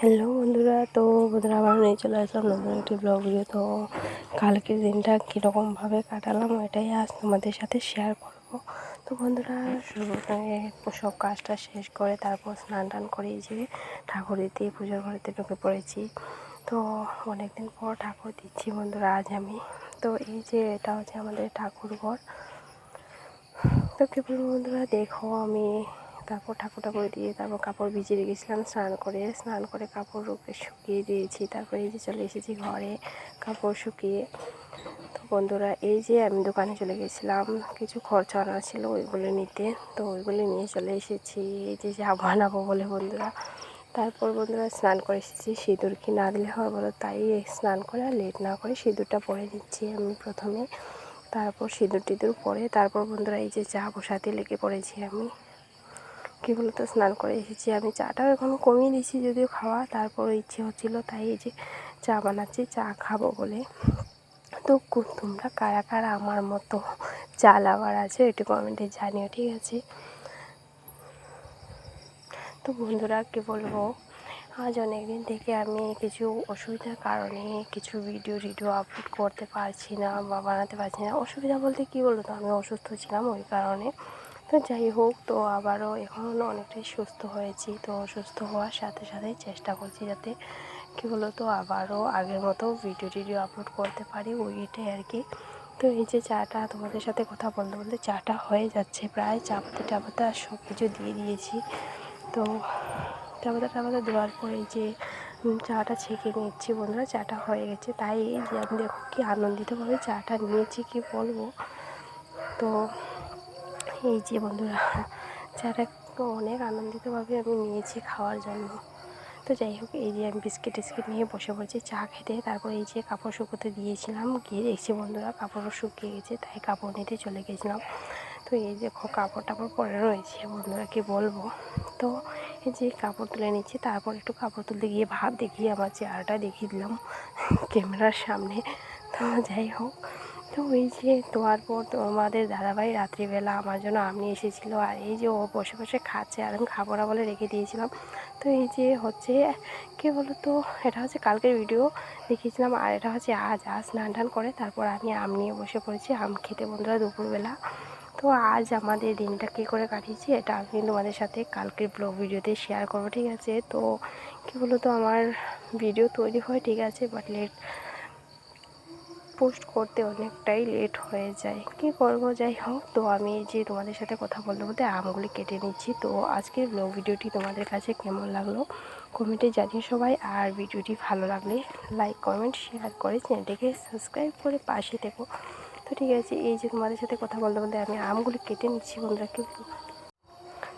Hello বন্ধুরা, তো বন্ধুরা আবার নিয়ে চলে আসলাম নতুন একটি ব্লগ ভিডিও। তো কালকের দিনটা কীরকমভাবে কাটালাম এটাই আজ তোমাদের সাথে শেয়ার করব। তো বন্ধুরা শুরুতে সব কাজটা শেষ করে তারপর স্নান টান করে যে ঠাকুর দিতে পুজোর ঘরেতে ঢুকে পড়েছি। তো অনেক দিন পর ঠাকুর দিচ্ছি বন্ধুরা আজ আমি। তো এই যে এটা হচ্ছে আমাদের ঠাকুর ঘর। তো কী বলবো বন্ধুরা, দেখো আমি তারপর ঠাকুর দিয়ে তারপর কাপড় ভিজিয়ে রেখেছিলাম, স্নান করে কাপড় শুকিয়ে দিয়েছি। তারপরে এই যে চলে এসেছি ঘরে কাপড় শুকিয়ে। তো বন্ধুরা এই যে আমি দোকানে চলে গেছিলাম, কিছু খরচা আনা ছিল ওইগুলো নিতে। তো ওইগুলো নিয়ে চলে এসেছি এই যে যা বানাবো বলে বন্ধুরা। তারপর বন্ধুরা স্নান করে এসেছি, সিঁদুর কি না দিলে হয় বলো, তাই স্নান করে আর লেট না করে সিঁদুরটা পরে নিচ্ছি আমি প্রথমে। তারপর সিঁদুর টিঁদুর পরে তারপর বন্ধুরা এই যে চা বসাতে লেগে পড়েছি আমি। কী বলতো, স্নান করে এসেছি আমি, চাটাও এখন কমিয়ে দিয়েছি যদিও খাওয়া, তারপর ইচ্ছে হচ্ছিলো তাই এই যে চা বানাচ্ছি, চা খাবো বলে। তো তোমরা কারা কারা আমার মতো চা লাভার আছে একটু কমেন্টে জানিও, ঠিক আছে? তো বন্ধুরা কী বলবো, আজ অনেক দিন থেকে আমি কিছু অসুবিধার কারণে কিছু ভিডিও আপলোড করতে পারছি না বা বানাতে পারছি না। অসুবিধা বলতে কী বলতো, আমি অসুস্থ ছিলাম ওই কারণে। তো যাই হোক, তো আবারও এখনও অনেকটাই সুস্থ হয়েছি। তো সুস্থ হওয়ার সাথে সাথেই চেষ্টা করছি যাতে কী বলতো আবারও আগের মতো ভিডিও আপলোড করতে পারি, ওইটাই আর কি। তো এই যে চাটা তোমাদের সাথে কথা বলতে বলতে চাটা হয়ে যাচ্ছে প্রায়, চাপাতে আর সব কিছু দিয়ে দিয়েছি। তো চাপাতে দেওয়ার পরে যে চাটা ছেঁকে নিচ্ছি বন্ধুরা, চাটা হয়ে গেছে। তাই এই যে আমি দেখো কি আনন্দিতভাবে চাটা নিয়েছি কি বলবো। তো এই যে বন্ধুরা চাটা অনেক আনন্দিতভাবে আমি নিয়েছি খাওয়ার জন্য। তো যাই হোক, এই যে আমি বিস্কিট টিস্কিট নিয়ে বসে পড়েছি চা খেতে। তারপর এই যে কাপড় শুকোতে দিয়েছিলাম, গিয়ে দেখছি বন্ধুরা কাপড়ও শুকিয়ে গেছে, তাই কাপড় নিতে চলে গেছিলাম। তো এই দেখো কাপড় টাপড় পরে রয়েছে বন্ধুরা, কি বলবো। তো এই যে কাপড় তুলে নিচ্ছি, তারপর একটু কাপড় তুলতে গিয়ে ভাব দেখিয়ে আমার চেহারাটা দেখিয়ে দিলাম ক্যামেরার সামনে। তো যাই হোক, তো এই যে তোয়ার পর তো আমাদের দাদাভাই রাত্রিবেলা আমার জন্য আম নিয়ে এসেছিলো, আর এই যে ও বসে বসে খাচ্ছে আর আমি খাবো না বলে রেখে দিয়েছিলাম। তো এই যে হচ্ছে কী বলো তো, এটা হচ্ছে কালকের ভিডিও দেখিয়েছিলাম, আর এটা হচ্ছে আজ স্নান টান করে তারপর আমি আম নিয়ে বসে পড়েছি আম খেতে বন্ধুরা দুপুরবেলা। তো আজ আমাদের দিনটা কী করে কাটিয়েছি এটা আমি তোমাদের সাথে কালকের ব্লগ ভিডিওতে শেয়ার করবো, ঠিক আছে? তো কী বলো তো, আমার ভিডিও তৈরি হয় ঠিক আছে, বাট পোস্ট করতে অনেকটাই লেট হয়ে যায়, কী করবো। যাই হোক, তো আমি যে তোমাদের সাথে কথা বলতে বলতে আমগুলি কেটে নিচ্ছি। তো আজকের ব্লগ ভিডিওটি তোমাদের কাছে কেমন লাগলো কমেন্টে জানিয়ে সবাই, আর ভিডিওটি ভালো লাগলে লাইক কমেন্ট শেয়ার করে চ্যানেলটিকে সাবস্ক্রাইব করে পাশে থেকো। তো ঠিক আছে, এই যে তোমাদের সাথে কথা বলতে বলতে আমি আমগুলি কেটে নিচ্ছি বন্ধুরা, কি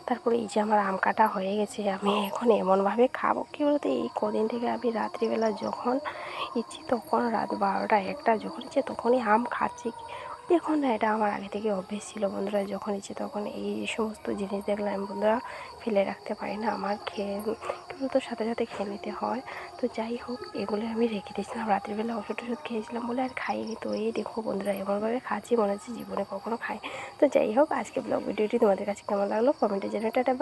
তারপরে এই যে আমার আম কাটা হয়ে গেছে, আমি এখন এমনভাবে খাবো কী বলতে, এই কদিন থেকে আমি রাত্রিবেলা যখন ইচ্ছে তখন রাত 12টা 1টা যখন ইচ্ছে তখনই আম খাচ্ছি। দেখুন না, এটা আমার আগে থেকে অভ্যেস ছিল বন্ধুরা, যখন ইচ্ছে তখন এই সমস্ত জিনিস দেখলে আমি বন্ধুরা ফেলে রাখতে পারি না, আমার খেয়ে কী বলতো সাথে সাথে খেয়ে নিতে হয়। তো যাই হোক, এগুলো আমি রেখে দিয়েছিলাম রাত্রিবেলা, ওষুধ খেয়েছিলাম বলে আর খাইনি। তো এই দেখো বন্ধুরা এমনভাবে খাচ্ছি মনে হচ্ছে জীবনে কখনো খাই। তো যাই হোক, আজকে ব্লগ ভিডিওটি তোমাদের কাছে কেমন লাগলো কমেন্টে জানাও। Tata bye.